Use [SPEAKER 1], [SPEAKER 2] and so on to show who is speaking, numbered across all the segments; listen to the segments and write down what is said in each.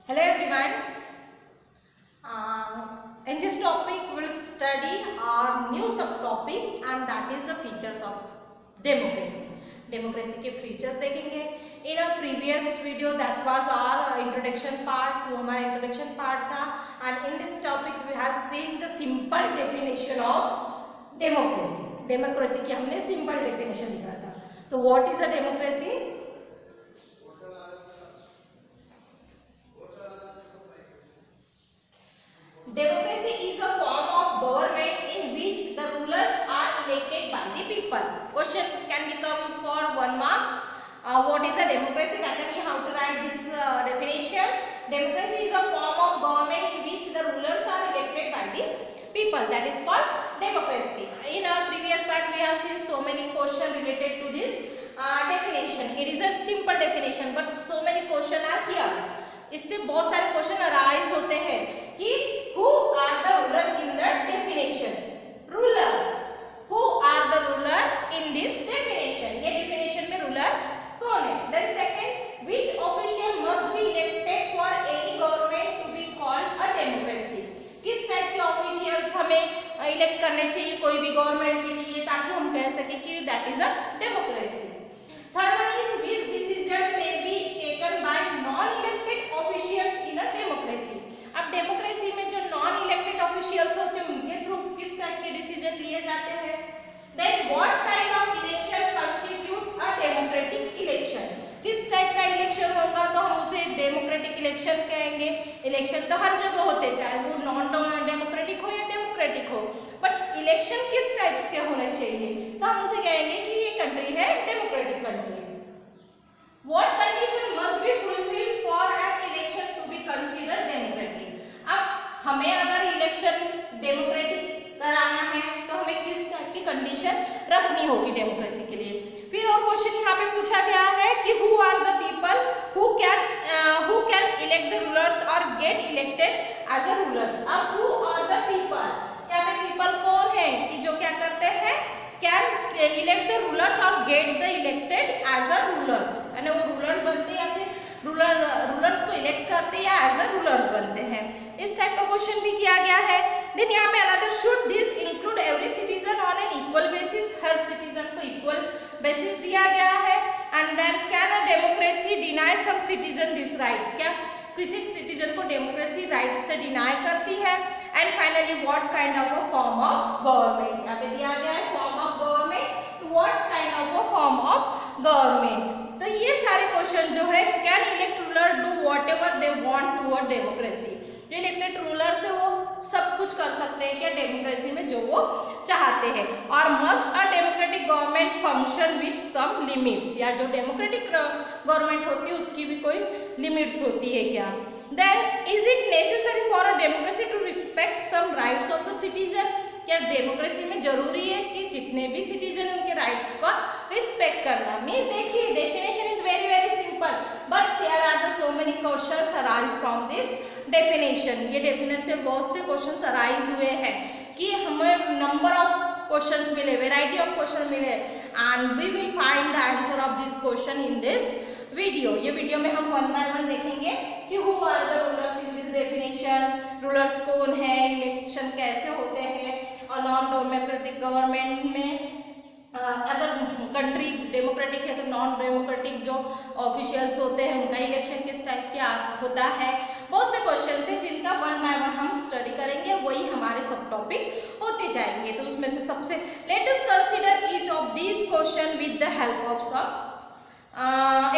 [SPEAKER 1] Hello everyone. In this topic we will study our new subtopic and that is the features of democracy. Democracy के features देखेंगे. In our previous video that was our introduction part, वो हमारा introduction part था, and in this topic we have seen the simple definition of democracy. Democracy की हमने simple definition लिखा था. तो what is a democracy? Democracy is a form of government in which the rulers are elected by the people. Question can become for 1 marks. What is a democracy? That is how to write this definition. Democracy is a form of government in which the rulers are elected by the people. That is called democracy. In our previous part, we have seen so many questions related to this definition. It is a simple definition, but so many questions are here. इससे बहुत सारे question arise होते हैं कि who are the ruler in the definition. Rulers. Who are the ruler in this definition? ये definition में ruler कौन है? Then second, which official must be elected for any government to be called a democracy? किस type के officials हमें elect करने चाहिए कोई भी गवर्नमेंट के लिए ताकि हम कह सके कि that is a democracy. Third one is which decision may be taken by non-elected officials in a democracy. अब डेमोक्रेसी में जो नॉन इलेक्टेड ऑफिशियल्स होते हैं उनके थ्रू किस टाइप के डिसीजन लिए जाते हैं. Then what kind of election constitutes a democratic election. किस टाइप का इलेक्शन होगा तो हम उसे डेमोक्रेटिक इलेक्शन कहेंगे. इलेक्शन तो हर जगह होते चाहे वो नॉन डेमोक्रेटिक हो या डेमोक्रेटिक हो, बट इलेक्शन किस टाइप के होने चाहिए तो हम उसे कहेंगे कि ये कंट्री है democratic country. What condition must be fulfilled for an election to be considered democratic? अब हमें अगर इलेक्शन डेमोक्रेटिक कराना है तो हमें किस टाइप की कंडीशन रखनी होगी डेमोक्रेसी के लिए. फिर और क्वेश्चन यहाँ पे पूछा गया है कि who are the people who can elect the rulers or get elected as a rulers. अब who are the people, यहाँ पे people कौन है कि जो क्या करते हैं can elect the rulers or get the elected as a rulers. यानी वो रूलर बनते हैं या फिर रूलर्स को इलेक्ट करते या एज अ रूलर्स बनते हैं. इस टाइप का क्वेश्चन भी किया गया है. देन यहाँ पे another should this include every citizen on an equal basis. हर सिटीजन को इक्वल बेसिस दिया गया है. And then can a democracy deny some citizen this rights. क्या किसी सिटीजन को डेमोक्रेसी राइट्स से डिनाई करती है. And finally what kind of a form of government. यहाँ पे दिया गया है form of government. What kind of a form of government. तो ये सारे क्वेश्चन जो है can elect ruler do whatever they want to a democracy. जो इलेक्टेड रूलर से वो सब कुछ कर सकते हैं क्या डेमोक्रेसी में जो वो चाहते हैं. और must a democratic government function with some limits. या जो डेमोक्रेटिक गवर्नमेंट होती है उसकी भी कोई लिमिट्स होती है क्या. Then is it necessary for a democracy to respect some rights of the citizen. क्या डेमोक्रेसी में जरूरी है कि जितने भी सिटीजन उनके राइट्स का रिस्पेक्ट करना. मीन्स देखिए definition is very very simple but here are the so many questions arise from this definition. ये डेफिनेशन से बहुत से क्वेश्चंस अराइज हुए हैं कि हमें नंबर ऑफ क्वेश्चंस मिले, वेराइटी ऑफ क्वेश्चन मिले and we will find the answer of this question in this video. ये वीडियो में हम 1 बाय 1 देखेंगे कि who are the rulers in this definition. Rulers कौन है, इलेक्शन कैसे होते हैं और नॉन डेमोक्रेटिक गवर्नमेंट में अगर कंट्री डेमोक्रेटिक है तो नॉन डेमोक्रेटिक जो ऑफिशियल्स होते हैं उनका इलेक्शन किस टाइप का होता है. बहुत से क्वेश्चन है जिनका 1 बाय 1 हम स्टडी करेंगे, वही हमारे सब टॉपिक होते जाएंगे. तो उसमें से सबसे latest consider each of this question with the help of some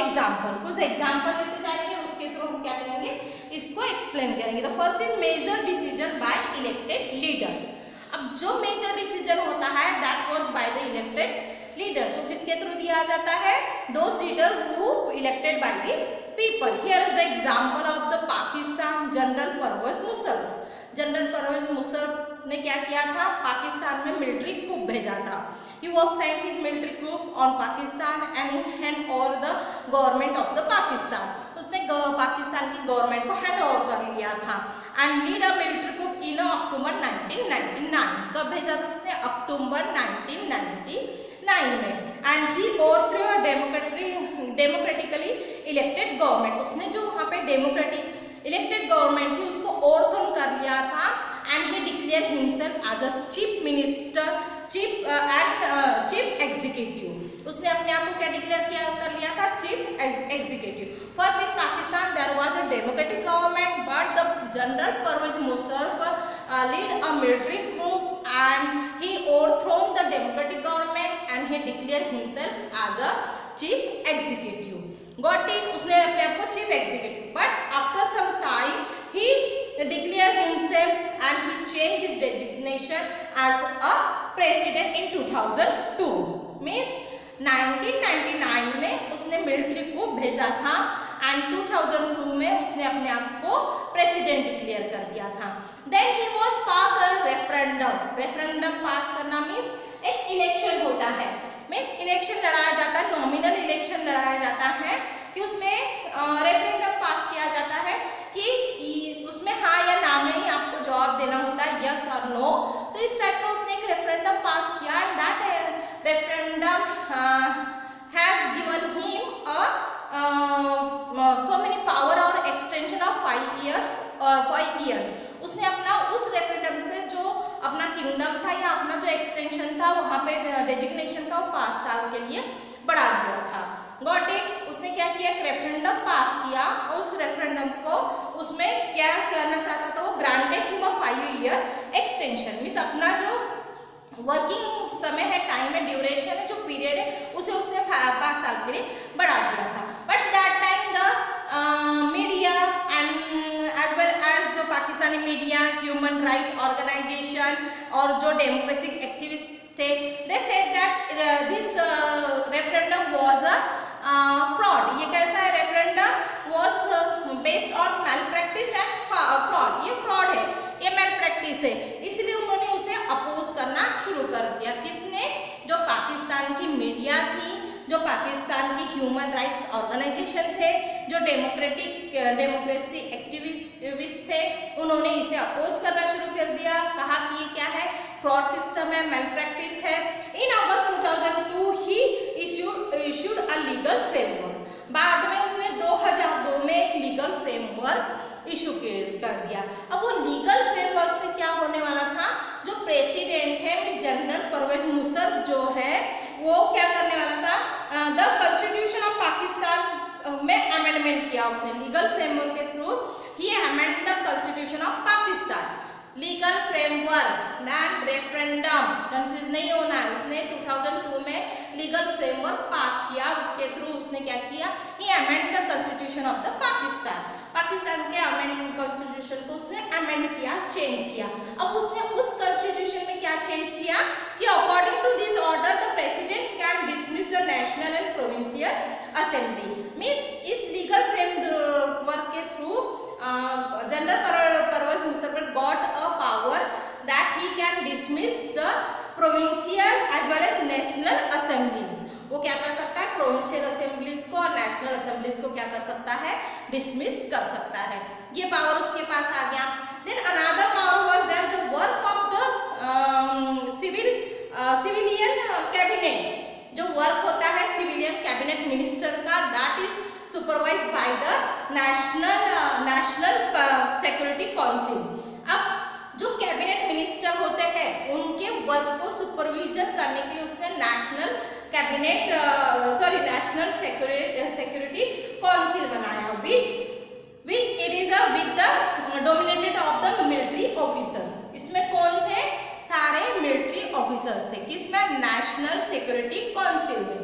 [SPEAKER 1] example. कुछ एग्जाम्पल लेते जाएंगे उसके थ्रू हम क्या करेंगे इसको एक्सप्लेन करेंगे. तो first is major decision by elected leaders. अब जो मेजर डिसीजन होता है that was by the elected leaders. वो किसके थ्रू दिया जाता है those leader who elected by the people. Here is the example of the Pakistan general Pervez Musharraf. General Pervez Musharraf ने क्या किया था, पाकिस्तान में मिलिट्री कूप भेजा था. He was sent his military coup on Pakistan and in hand over the government of the Pakistan. उसने पाकिस्तान की government को हैंड ओवर कर लिया था. And lead a military coup in अक्टूबर 1999. कब भेजा था उसने, अक्टूबर 1999 में. And he overthrew a democratically elected government. उसने जो वहाँ पे डेमोक्रेटिक इलेक्टेड गवर्नमेंट थी उसको ओवरथ्रोन कर लिया था and he declare himself as a chief minister, chief executive. उसने अपने आप को क्या डिक्लेयर किया कर लिया था? Chief executive. First in Pakistan there was a democratic government but the general Pervez Musharraf lead a military coup and he overthrown the democratic government and he declared himself as a chief executive. Got it? उसने अपने आप को chief executive. But after some time he declared himself and he changed his designation as a president in 2002. Means 1999 में उसने military को भेजा था and 2002 में उसने अपने आप को प्रेसिडेंट डिक्लेयर कर दिया था। Then he was pass a referendum. Referendum pass करना मीन्स एक इलेक्शन होता है, मीन्स इलेक्शन लड़ाया जाता है, नॉमिनल इलेक्शन लड़ाया जाता है कि उसमें रेफरेंडम पास किया जाता है कि उसमें हाँ या ना में ही आपको जवाब देना होता है, यस और नो। तो इस टाइप का उसने एक रेफरेंडम पास किया and that referendum has given him so many power और एक्सटेंशन ऑफ 5 years। उसने अपना उस रेफरेंडम से जो अपना किंगडम था या अपना जो एक्सटेंशन था वहाँ पे डेजिग्नेशन का वो 5 साल के लिए बढ़ा दिया था। Got it? उसने क्या किया? एक रेफरेंडम पास किया और उस रेफरेंडम को उसमें क्या करना चाहता था? वो granted him a 5 year extension. Means अपना जो वर्किंग समय है, टाइम है, ड्यूरेशन है, जो पीरियड है उसे उसने 5 साल के लिए बढ़ा दिया था। But that time the media and as well as जो Pakistani media, human right organisation और जो डेमोक्रेटिक एक्टिविस्ट थे, they said that this referendum was a fraud. ये कैसा है? Referendum was based on malpractice and fraud. ये fraud है, ये मैल प्रैक्टिस है, इसलिए उन्होंने उसे अपोज करना शुरू कर दिया। किसने? जो पाकिस्तान की मीडिया थी, जो पाकिस्तान की ह्यूमन राइट्स ऑर्गेनाइजेशन थे, जो डेमोक्रेसी एक्टिविस्ट थे, उन्होंने इसे अपोज करना शुरू कर दिया। कहा कि ये क्या है? फ्रॉड सिस्टम है, मैल प्रैक्टिस है। इन अगस्त 2002 ही इश्यूड अ लीगल फ्रेमवर्क। बाद में उसने 2002 में एक लीगल फ्रेमवर्क इशू कर दिया। अब वो लीगल फ्रेमवर्क से क्या होने वाला था? जो प्रेसिडेंट है जनरल परवेज मुशर्रफ जो है वो क्या करने वाला था? द कॉन्स्टिट्यूशन ऑफ पाकिस्तान में अमेंडमेंट किया उसने। लीगल फ्रेमवर्क के through he amend the constitution of Pakistan. Legal framework than referendum, confuse नहीं होना है। उसने 2002 में लीगल फ्रेमवर्क पास किया, उसके थ्रू उसने क्या किया? He amend the constitution of the Pakistan. Pakistan के अमेंड कॉन्स्टिट्यूशन को उसने अमेंड किया, चेंज किया। अब उसने उस कॉन्स्टिट्यूशन में क्या चेंज किया कि according to this order the president can dismiss the national and provincial assembly. Means इस लीगल फ्रेमवर्क के through general Pervez Musharraf got a power that he can dismiss the provincial as well as national assemblies. वो क्या कर सकता है? Provincial assemblies को और national assemblies को क्या कर सकता है? डिसमिस कर सकता है। ये पावर उसके पास आ गया। Then another power was there the work of the civilian cabinet. जो वर्क होता है सिविलियन कैबिनेट मिनिस्टर का, that is supervise by the national security council. अब जो कैबिनेट मिनिस्टर होते हैं उनके वर्क को सुपरविजन करने के लिए उसने नेशनल सिक्योरिटी काउंसिल बनाया, which it is with the dominated of the military officers। इसमें कौन थे? सारे मिलिट्री ऑफिसर्स थे। किसमें? नेशनल सिक्योरिटी काउंसिल में।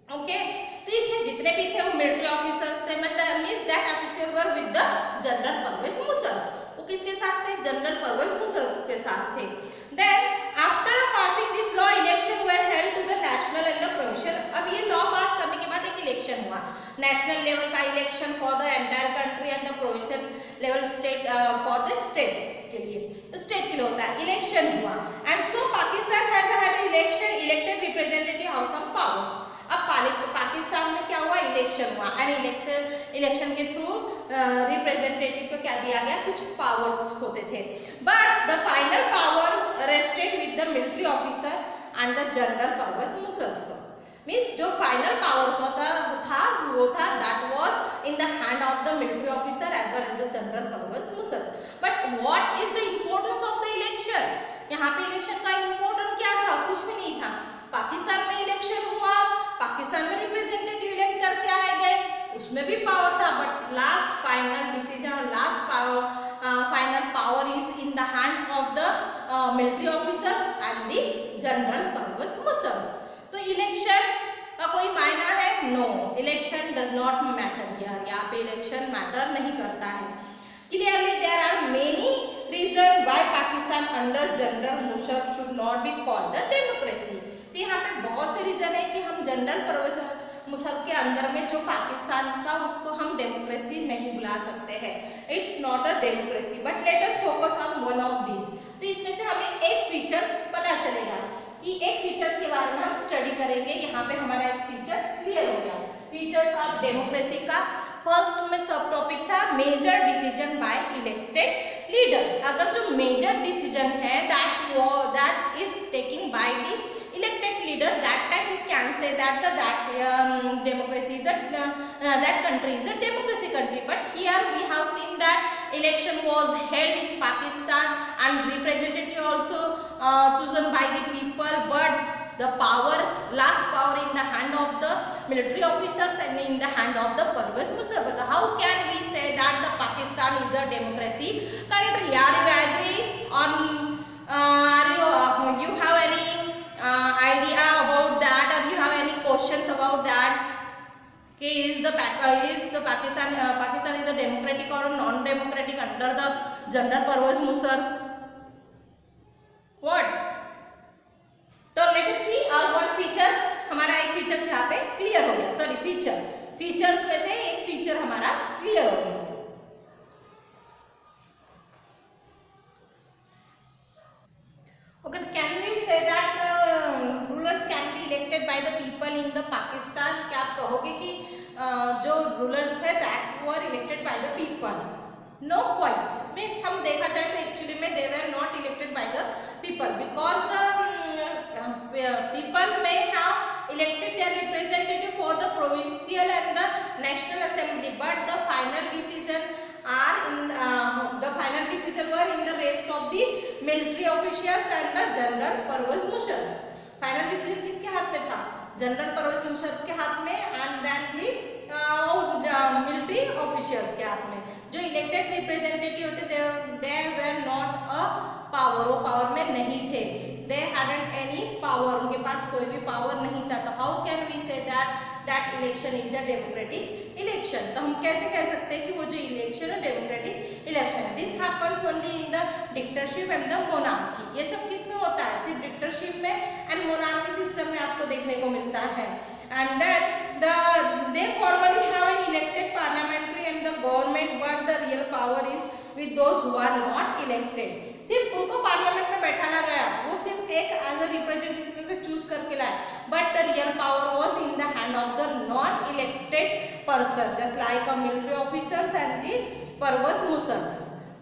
[SPEAKER 1] ओके, तो इसमें जितने भी थे वो मिलिट्री ऑफिसर्स थे। मतलब means that officer were with the general Pervez Musharraf. वो किसके साथ थे? जनरल परवेज मुशर्रफ के साथ थे। Then after passing this law election were held to the national and the provincial. अब ये लॉ पास करने के बाद एक इलेक्शन हुआ, नेशनल लेवल का election for the entire country and the provincial level state for the state के लिए होता है। इलेक्शन हुआ and so Pakistan has had election elected representative house of powers. अब पाकिस्तान में क्या हुआ? इलेक्शन हुआ एंड इलेक्शन के थ्रू रिप्रेजेंटेटिव को क्या दिया गया? कुछ पावर्स होते थे। But the final power rested with the military officer and the general Pervez Musharraf. Means जो फाइनल पावर था वो था that was in in the hand of the military officer as well as the General Pervez Musharraf. But what is the importance of the election? यहाँ पे election का important क्या था? कुछ भी नहीं था. पाकिस्तान में इलेक्शन हुआ, पाकिस्तान में रिप्रेजेंटेटिव इलेक्ट करके आए गए, उसमें भी पावर था, बट लास्ट फाइनल डिसीजन और last final power is in the hand of the military officers and the general Pervez Musharraf. तो इलेक्शन का कोई मायना है? No, election does not matter here. यहाँ पे इलेक्शन मैटर नहीं करता है. Clearly there are many reason why Pakistan under general Musharraf should not be called a democracy. तो यहाँ पे बहुत से रीजन है कि हम जनरल परवेज मुशर्रफ के अंदर में जो पाकिस्तान का, उसको हम डेमोक्रेसी नहीं बुला सकते हैं. It's not a democracy. But let us focus on one of this. तो इसमें से हमें एक फीचर्स पता चलेगा कि एक फीचर्स के बारे में हम स्टडी करेंगे. यहाँ पे हमारा एक फीचर्स क्लियर हो गया. फीचर्स ऑफ डेमोक्रेसी का फर्स्ट में सब टॉपिक था major decision by elected leaders. अगर जो मेजर डिसीजन है that is taking by the elected leader, that time you can say that democracy is that country is a democracy country. But here we have seen that election was held in Pakistan and representative also chosen by the people, but the last power in the hand of the military officers and in the hand of the Pervez Musharraf. How can we say that the Pakistan is a democracy country? Are you agree on you have any idea about that, or you have any questions about that? Is Pakistan is a democratic or a non-democratic under the General Pervez Musharraf? What? तो let us see our one features. हमारा एक features यहाँ पे clear हो गया. Sorry, features में से एक फीचर हमारा क्लियर हो गया. Okay, can we say that rulers can be elected by the people in the Pakistan? क्या आप कहोगे कि जो rulers है that were elected by the people? No, quite. Means हम देखा जाए तो actually में they were not elected by the people because the people may have elected their representative for the provincial and the national assembly, but the final decision were in the rest of the military officials and the General Pervez Musharraf. Final decision किसके हाथ में था? General Pervez Musharraf के हाथ में and then the military officials के हाथ में. जो इलेक्टेड रिप्रेजेंटेटिव होते they were not a power, वो पावर में नहीं थे. दे हैडंट एनी पावर, उनके पास कोई भी पावर नहीं था. तो how can we say that election is a democratic election? तो हम कैसे कह सकते हैं कि वो जो इलेक्शन है डेमोक्रेटिक इलेक्शन है? This happens only in the dictatorship and the monarchy. ये सब किस में होता है? सिर्फ डिक्टेटरशिप में एंड मोनार्की सिस्टम में आपको देखने को मिलता है. And then they formally have an elected parliamentary and the government, but the real power is with those who are not elected. सिर्फ उनको पार्लियामेंट में बैठाना गया, वो सिर्फ एक एज अ रिप्रेजेंटेटिव चूज करके लाए, but the real power was in the hand of the non elected person just like a military officers and the Pervez Musharraf.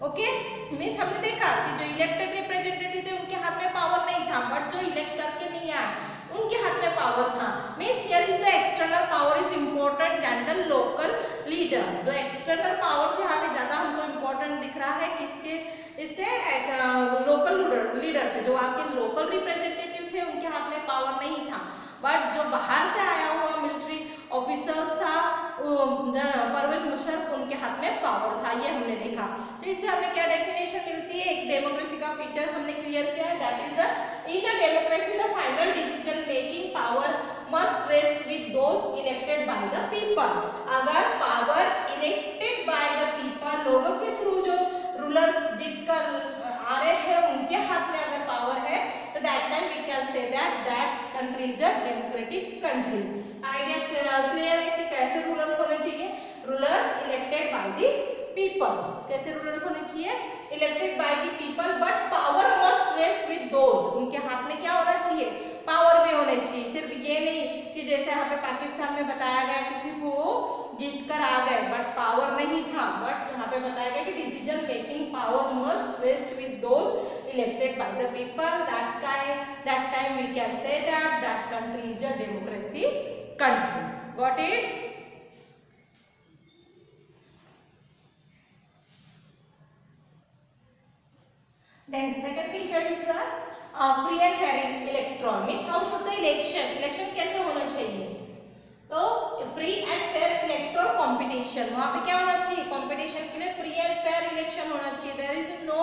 [SPEAKER 1] Okay, means हमने देखा कि जो इलेक्टेड रिप्रेजेंटेटिव थे उनके हाथ में पावर नहीं था, बट जो इलेक्ट करके नहीं आए उनके हाथ में पावर था. Means here is the external power is important then the local leaders. जो एक्सटर्नल पावर से यहाँ पे ज्यादा हमको इम्पोर्टेंट दिख रहा है किसके? इससे लोकल लीडर से. जो आपके लोकल रिप्रेजेंटेटिव थे उनके हाथ में पावर नहीं था, बट जो बाहर से आया हुआ मिलिट्री ऑफिसर्स था परवेज मुशर्रफ, उनके हाथ में पावर था. ये हमने देखा. तो इससे हमें क्या डेफिनेशन मिलती है? एक डेमोक्रेसी का फीचर हमने क्लियर किया है, that is in a democracy the final decision making power must rest with those elected by the people. अगर power elected by the people, लोगों के थ्रू जो रूलर्स जीत कर आ रहे हैं उनके हाथ में अगर पावर है, तो that time we can say that country is a democratic country. Idea clear है कि कैसे रूलर्स होने चाहिए? Rulers elected by the people. कैसे रूलर्स होने चाहिए? Elected by the people, but power must rest with those. उनके हाथ में क्या होना चाहिए? पावर भी होने चाहिए. सिर्फ ये नहीं कि जैसे यहाँ पे पाकिस्तान में बताया गया किसी को जीत कर आ गए बट पावर नहीं था, बट यहाँ पे बताया गया कि decision making power must rest with those elected by the people. That time we can say that country is a democracy country. Got it? Then second feature is free and fair electoral. Means how should the election कैसे होना चाहिए? तो free and fair electoral competition, वहाँ पे क्या होना चाहिए? Competition के लिए फ्री एंड फेयर इलेक्शन होना चाहिए. There is no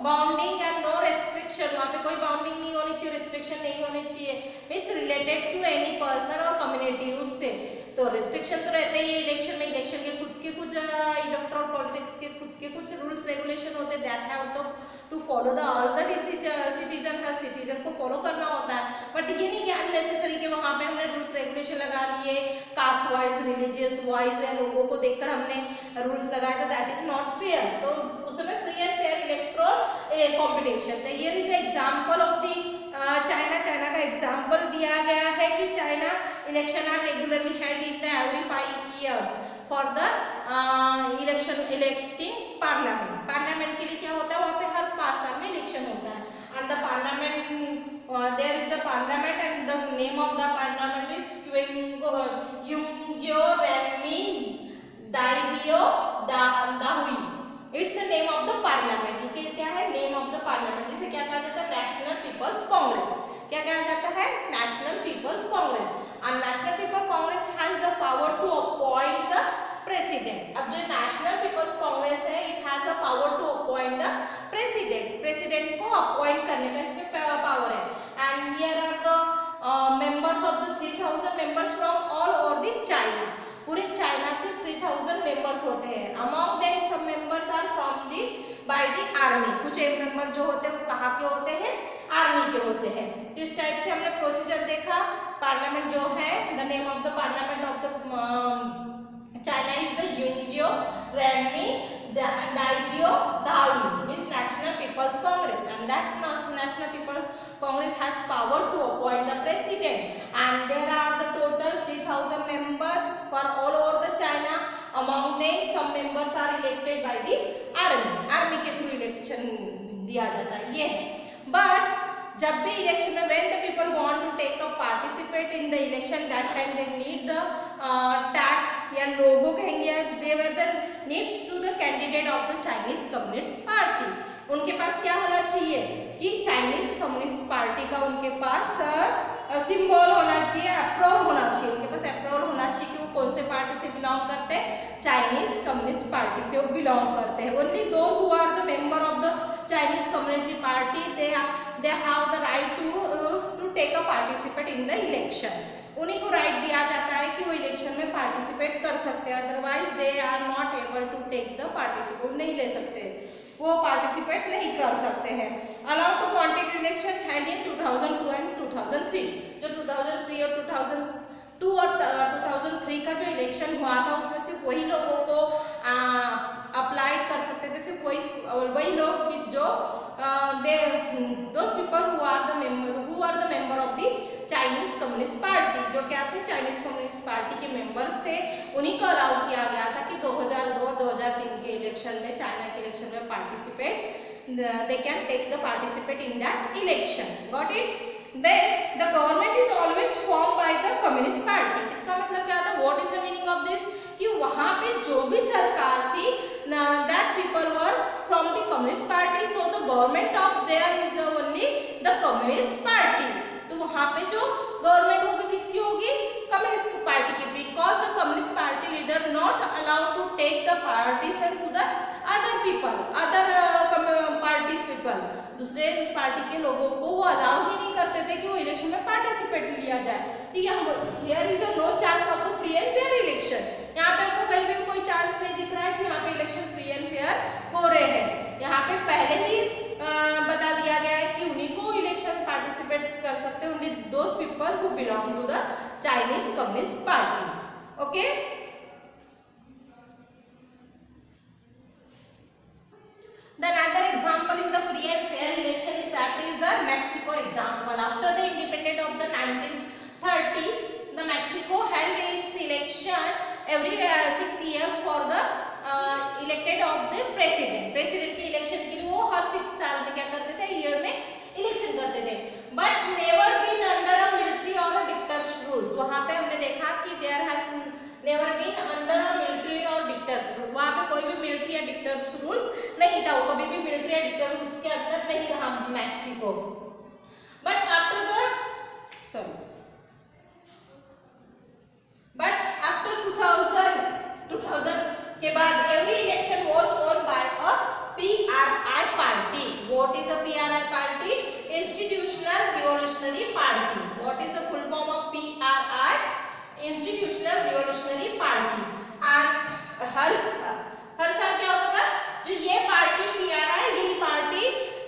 [SPEAKER 1] bounding and no restriction. वहाँ पे कोई बाउंडिंग नहीं होनी चाहिए, रिस्ट्रिक्शन नहीं होनी चाहिए. Means related to any person और कम्युनिटी. उससे तो रिस्ट्रिक्शन तो रहते ही इलेक्शन में. इलेक्शन के खुद के कुछ इलेक्टोरल पॉलिटिक्स के खुद के कुछ रूल्स रेगुलेशन होते हैं. That have to to follow the all the citizen. हर सिटीजन को फॉलो करना होता है. बट ये नहीं कि अननेसेसरी के वहाँ पे हमने रूल्स रेगुलेशन लगा लिए कास्ट वाइज, रिलीजियस वाइज या लोगों को देखकर हमने रूल्स लगाए. तो दैट इज नॉट फेयर. तो उस समय free and fair electoral competition. तो here is the example of the China का एग्जांपल दिया गया है कि China election are regularly held in the every 5 years for the election electing parliament. Parliament के लिए क्या होता है? वहाँ पे हर 5 साल में इलेक्शन होता है. And the parliament, there is the parliament and the name of the parliament is Quanguo Renmin Daibiao Dahui. It's the name of the parliament. ये क्या है? Name of the parliament. जिसे क्या कहा जाता है? National People's Congress. क्या कहा जाता है? National People's Congress. And National People Congress has the power to appoint the president. अब जो नेशनल पीपल्स कांग्रेस है, it has a power to appoint the president. President को अपॉइंट करने का इसमें पावर है. And here are the members of the 3000 members from all over the China. पूरे China से 3000 मेंबर्स होते हैं. Among them some members are from the by the army. कुछ मेंबर जो होते हैं वो कहाँ के होते हैं? आर्मी के होते हैं. तो इस टाइप से हमने प्रोसीजर देखा. पार्लियामेंट जो है, the name of the parliament of the China is the Yungyo Renmi Daibyo Dahui, means National People's Congress, and that National People's Congress has power to appoint the president. And there are the total 3000 members for all over the China. Among them, some members are elected by the army. Army के through election दिया जाता है. ये है. But जब भी election में when the people want to take a participate in the election, that time they need the tag या लोगो कहेंगे, they were the needs to the candidate of the Chinese Communist Party. उनके पास क्या होना चाहिए कि चाइनीज कम्युनिस्ट पार्टी का उनके पास symbol होना चाहिए, अप्रूव होना चाहिए. उनके पास अप्रूव होना चाहिए कि वो कौन से पार्टी से बिलोंग करते हैं? चाइनीज कम्युनिस्ट पार्टी से वो बिलोंग करते हैं. Only those who are the member of the Chinese communist party they have the right to take a participate in the election. उन्हीं को राइट दिया जाता है कि वो इलेक्शन में पार्टिसिपेट कर सकते हैं. Otherwise they are not able to take the participate. नहीं ले सकते, वो पार्टिसिपेट नहीं कर सकते हैं. Allow to contact election held in 2002 and 2003. जो 2003 और 2002 और 2003 का जो इलेक्शन हुआ था, उसमें सिर्फ वही लोगों को अप्लाई कर सकते थे. सिर्फ वही लोग जो those people who are the member of the Chinese Communist Party, जो क्या थे? चाइनीज कम्युनिस्ट पार्टी के मेंबर थे. उन्हीं को अलाउ किया गया था कि 2002 और 2003 के इलेक्शन में, चाइना के इलेक्शन में participate, they can take the participate in that election. Got it? Then the government is always formed by the Communist Party. इसका मतलब क्या था? What is the meaning of this? कि वहाँ पे जो भी सरकार थी, that people were from the Communist Party, so the government of there is only the Communist Party. तो वहाँ पे जो गवर्नमेंट होगी किसकी होगी? कम्युनिस्ट पार्टी की. Because the communist party leader not allowed to take the partition to the other people, other parties people. दूसरे party के लोगों को वो अलाउ ही नहीं करते थे कि वो इलेक्शन में पार्टिसिपेट लिया जाए. तो here is no chance of the free and fair election. यहाँ पे आपको कहीं भी कोई चांस नहीं दिख रहा है कि यहाँ पे इलेक्शन फ्री एंड फेयर हो रहे हैं. यहाँ पे पहले ही बता दिया गया है कि उन्हीं को इलेक्शन पार्टिसिपेट कर सकते हैं, only those people who belong to the Chinese communist party. Okay. The another example in the free and fair election is that is the Mexico example. After the independence of the 1930, the Mexico held its election every 6 years for the elected of the president. President के election के लिए वो हर 6 साल में क्या करते थे? Year में इलेक्शन करते थे. But never been under a military or a dictatorship rules. वहाँ पे हमने देखा कि there has never मिलिट्री या डिक्टेटर्स रूल्स नहीं था, वो कभी भी मिलिट्री या डिक्टेटर रूल्स के अंदर नहीं रहा मैक्सिको। बट आफ्टर 2000 के बाद every election was won by a PRI party. What is a PRI party? Institutional revolutionary party. What is the full form of PRI? Institutional revolutionary party. And हर साल क्या होता था, जो ये पार्टी PRI, यही पार्टी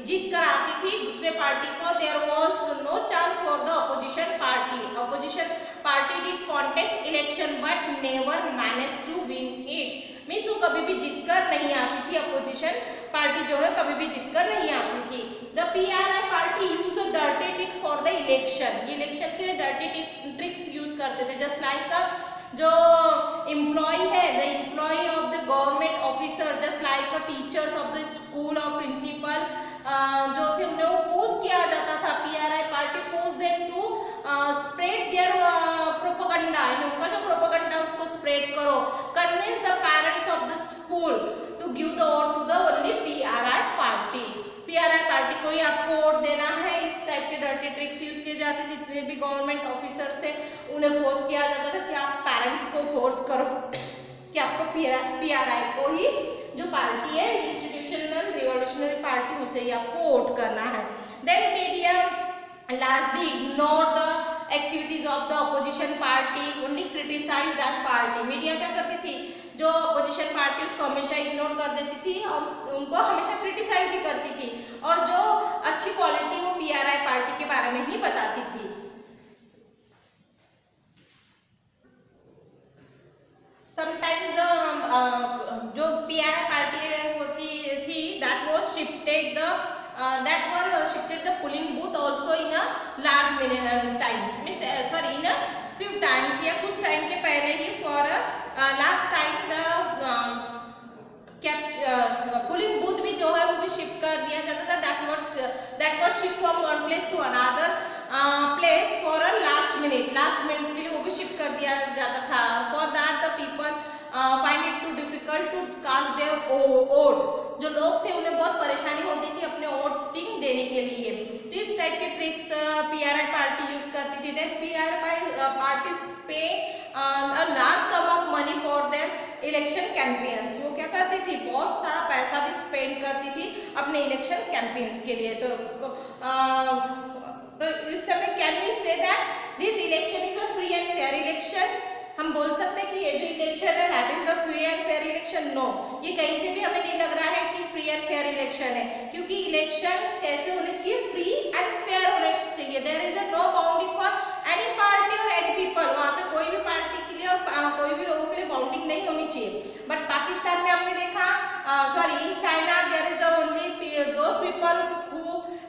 [SPEAKER 1] जीत कर आती थी दूसरे पार्टी को। There was no chance for the opposition party. Opposition party did contest election but never manage to win it. Means वो कभी भी जीत कर नहीं आती थी, अपोजिशन पार्टी जो है कभी भी जीत कर नहीं आती थी। The PRI party use a dirty tricks for the election. ये इलेक्शन के लिए डर्टी ट्रिक्स यूज करते थे। जस्ट लाइक जो एम्प्लॉय है, the employ of the government officer, just like teachers of the school और प्रिंसिपल जो थे उन्हें वो फोर्स किया जाता था। PRI party force them to spread their propaganda. इनका जो प्रोपेगेंडा उसको स्प्रेड करो। Convince the parents of the school to give the vote to the only PRI party. PRI party को ही आपको वोट देना है। इस टाइप के डर्टी ट्रिक्स यूज किए जाते थे। जितने भी गवर्नमेंट ऑफिसर से उन्हें फोर्स किया जाता था कि आप पेरेंट्स को फोर्स करो कि आपको PRI को ही जो पार्टी है इंस्टीट्यूशनल रिवॉल्यूशनरी पार्टी, उसे ही आपको वोट करना है। Then media largely ignore the activities of the opposition party, only criticize that party। Media क्या करती थी, जो अपोजिशन पार्टी उसको हमेशा इग्नोर कर देती थी और उनको हमेशा क्रिटिसाइज ही करती थी, और जो अच्छी क्वालिटी वो PRI पार्टी के बारे में ही बताती थी। समटाइम्स जो PRI पार्टी होती थी that was shifted the polling booth also in a large times, in a few times, या कुछ टाइम के पहले ही for last time the polling booth भी जो है वो भी शिफ्ट कर दिया जाता था। that was shift from one place to another place for a last minute के लिए वो भी शिफ्ट कर दिया जाता था। for that the people find it too difficult to cast their vote। जो लोग थे उन्हें बहुत परेशानी होती थी अपने वोटिंग देने के लिए। तो इस टाइप के ट्रिक्स PRI पार्टी यूज करती थी। देन PRI पार्टीज पे a large sum of money for their election campaigns। वो क्या करती थी, बहुत सारा पैसा भी स्पेंड करती थी अपने इलेक्शन कैंपेन्स के लिए। तो इस समय can we say that this election is a free and fair election. हम बोल सकते हैं कि ये जो इलेक्शन है that is the free and fair election. No, ये कहीं से भी हमें नहीं लग रहा है कि फ्री एंड फेयर इलेक्शन है, क्योंकि इलेक्शंस कैसे होने चाहिए, फ्री एंड फेयर होने चाहिए। There is a no bounding for any party और एनी पीपल। वहाँ पे कोई भी पार्टी के लिए और कोई भी लोगों के लिए बाउंडिंग नहीं होनी चाहिए। बट पाकिस्तान में हमने देखा, in China there is the only those people who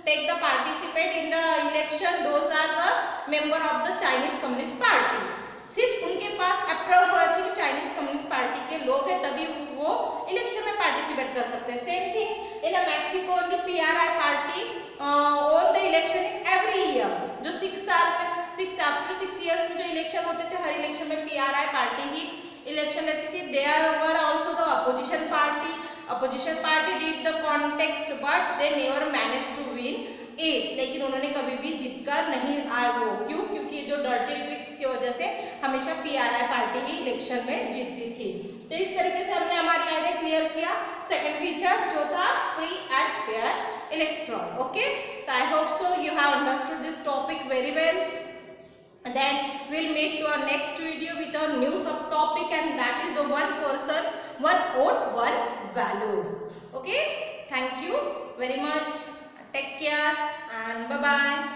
[SPEAKER 1] take the participate in the election, those are the member of the Chinese communist party. सिर्फ उनके पास अप्रूव होना चाहिए चाइनीज कम्युनिस्ट पार्टी के लोग हैं, तभी वो इलेक्शन में पार्टिसिपेट कर सकते हैं। Same thing in Mexico, PRI party own the election in every years. जो 6 ईयर्स में जो इलेक्शन होते थे, हर इलेक्शन में PRI पार्टी ही इलेक्शन लेती थी। There were also the opposition party did the contest but they never manage to win it. लेकिन उन्होंने कभी भी जीतकर नहीं आए। वो क्यों? क्योंकि जो डर्टी ट्रिक्स की वजह से हमेशा PRI पार्टी ही इलेक्शन में जीतती थी। तो इस तरीके से हमने हमारी आइडिया क्लियर किया। सेकंड फीचर जो था free and fair election. Okay, तो I hope so you have understood this topic very well. Then we'll meet to our next video with a new subtopic, and that is the one person, one vote, one values. Okay, thank you very much. Take care and bye bye.